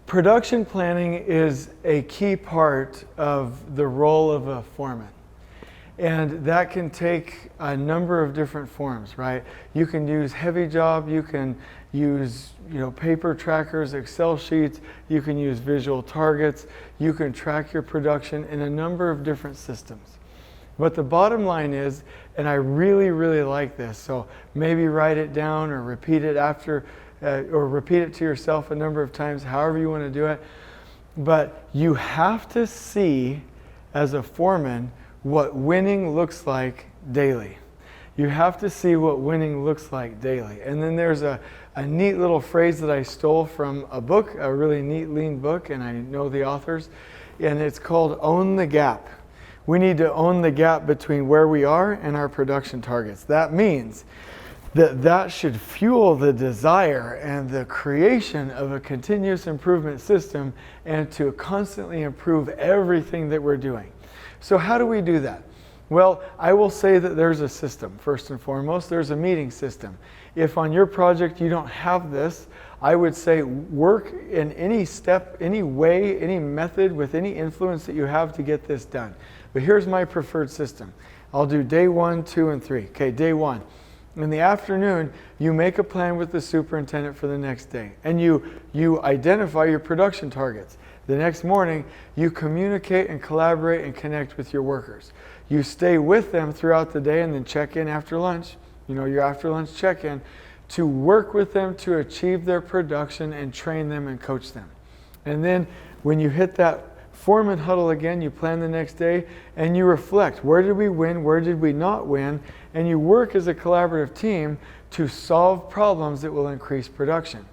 Production planning is a key part of the role of a foreman. And that can take a number of different forms, right? You can use heavy job, you can use paper trackers, Excel sheets, you can use visual targets, you can track your production in a number of different systems. But the bottom line is, and I really, really like this, so maybe write it down or repeat it or repeat it to yourself a number of times, however you want to do it. But you have to see, as a foreman, what winning looks like daily. You have to see what winning looks like daily. And then there's a neat little phrase that I stole from a book, a really neat, lean book, and I know the authors, and it's called Own the Gap. We need to own the gap between where we are and our production targets. That means that should fuel the desire and the creation of a continuous improvement system and to constantly improve everything that we're doing. So how do we do that? Well, I will say that there's a system. First and foremost, there's a meeting system. If on your project you don't have this, I would say work in any step, any way, any method with any influence that you have to get this done. But here's my preferred system. I'll do day 1, 2, and 3. Okay, day 1. In the afternoon, you make a plan with the superintendent for the next day, and you identify your production targets. The next morning, you communicate and collaborate and connect with your workers. You stay with them throughout the day and then check in after lunch, your after lunch check-in, to work with them to achieve their production and train them and coach them. And then when you hit that foreman huddle again, you plan the next day and you reflect. Where did we win? Where did we not win? And you work as a collaborative team to solve problems that will increase production.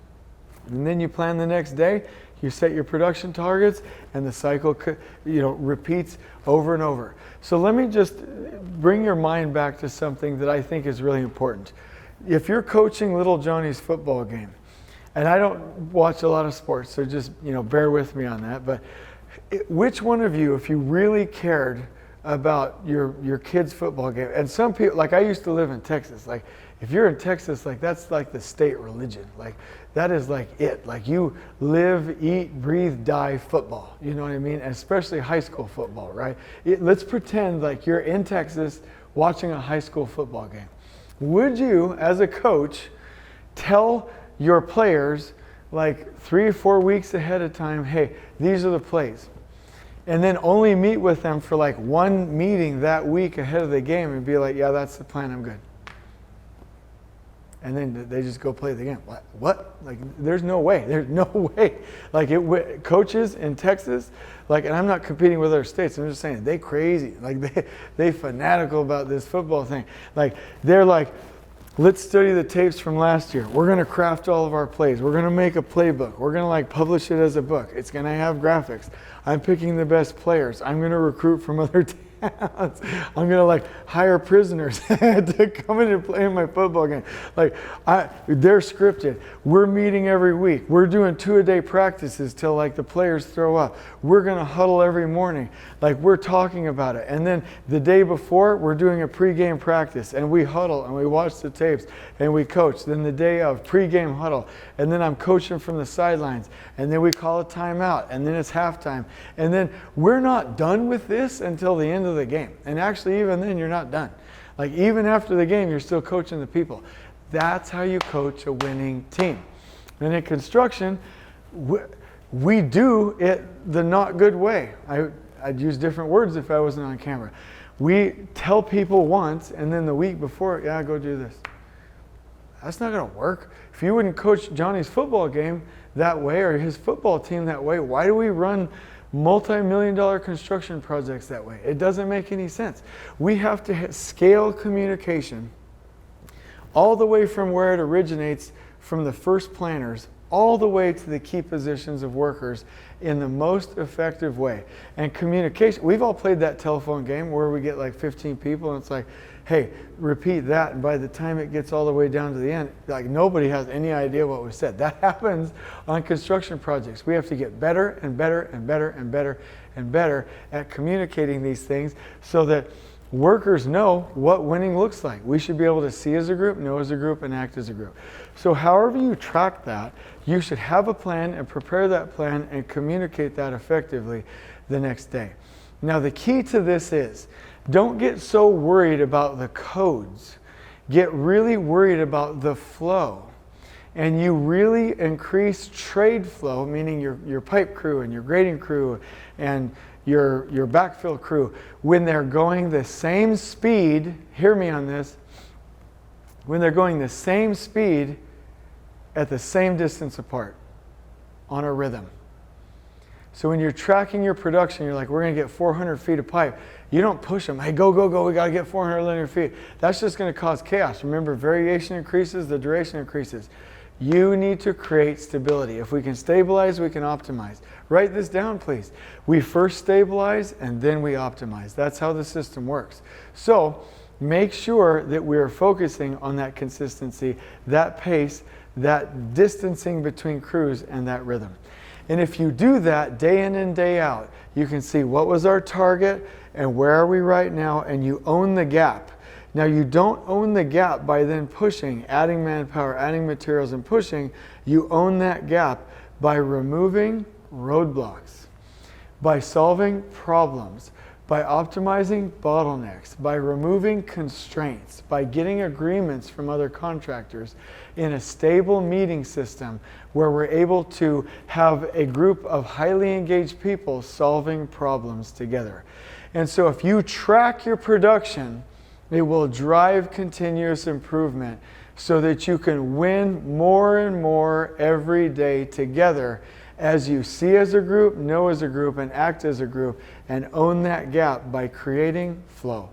And then you plan the next day, you set your production targets, and the cycle repeats over and over. So let me just bring your mind back to something that I think is really important. If you're coaching little Johnny's football game, and I don't watch a lot of sports, so just bear with me on that, but which one of you, if you really cared about your kid's football game, and some people, like I used to live in Texas, like if you're in Texas, like that's like the state religion, like that is like it, like you live, eat, breathe, die football, you know what I mean? Especially high school football, right? Let's pretend like you're in Texas watching a high school football game. Would you, as a coach, tell your players like 3 or 4 weeks ahead of time, hey, these are the plays, and then only meet with them for like one meeting that week ahead of the game and be like, yeah, that's the plan, I'm good. And then they just go play the game. What? Like, there's no way. There's no way. Like, coaches in Texas, like, and I'm not competing with other states. I'm just saying, they crazy. Like, they fanatical about this football thing. Like, they're like, let's study the tapes from last year. We're going to craft all of our plays. We're going to make a playbook. We're going to like publish it as a book. It's going to have graphics. I'm picking the best players. I'm going to recruit from other towns. I'm going to like hire prisoners to come in and play in my football game. Like they're scripted. We're meeting every week. We're doing 2-a-day practices till like the players throw up. We're going to huddle every morning. Like we're talking about it. And then the day before, we're doing a pregame practice and we huddle and we watch the tapes and we coach. Then the day of pregame huddle. And then I'm coaching from the sidelines. And then we call a timeout. And then it's halftime. And then we're not done with this until the end of the game. And actually, even then, you're not done. Like, even after the game, you're still coaching the people. That's how you coach a winning team. And in construction, we do it the not good way. I'd use different words if I wasn't on camera. We tell people once, and then the week before, yeah, go do this. That's not going to work. If you wouldn't coach Johnny's football game that way or his football team that way, why do we run multi-million-dollar construction projects that way? It doesn't make any sense. We have to scale communication all the way from where it originates from the first planners all the way to the key positions of workers in the most effective way. And communication, we've all played that telephone game where we get like 15 people and it's like, hey, repeat that, and by the time it gets all the way down to the end, like nobody has any idea what was said. That happens on construction projects. We have to get better and better and better and better and better at communicating these things so that Workers know what winning looks like. We should be able to see as a group, know as a group, and act as a group. So however you track that, you should have a plan and prepare that plan and communicate that effectively the next day. Now the key to this is, don't get so worried about the codes. Get really worried about the flow. And you really increase trade flow, meaning your pipe crew and your grading crew and your backfill crew, when they're going the same speed, hear me on this, when they're going the same speed at the same distance apart on a rhythm. So when you're tracking your production, you're like, we're going to get 400 feet of pipe. You don't push them. Hey, go, go, go. We got to get 400 linear feet. That's just going to cause chaos. Remember, variation increases, the duration increases. You need to create stability. If we can stabilize, we can optimize. Write this down, please. We first stabilize and then we optimize. That's how the system works. So make sure that we are focusing on that consistency, that pace, that distancing between crews, and that rhythm. And if you do that day in and day out, you can see what was our target and where are we right now, and you own the gap. Now you don't own the gap by then pushing, adding manpower, adding materials, and pushing. You own that gap by removing roadblocks, by solving problems, by optimizing bottlenecks, by removing constraints, by getting agreements from other contractors in a stable meeting system where we're able to have a group of highly engaged people solving problems together. And so if you track your production, it will drive continuous improvement so that you can win more and more every day together as you see as a group, know as a group, and act as a group, and own that gap by creating flow.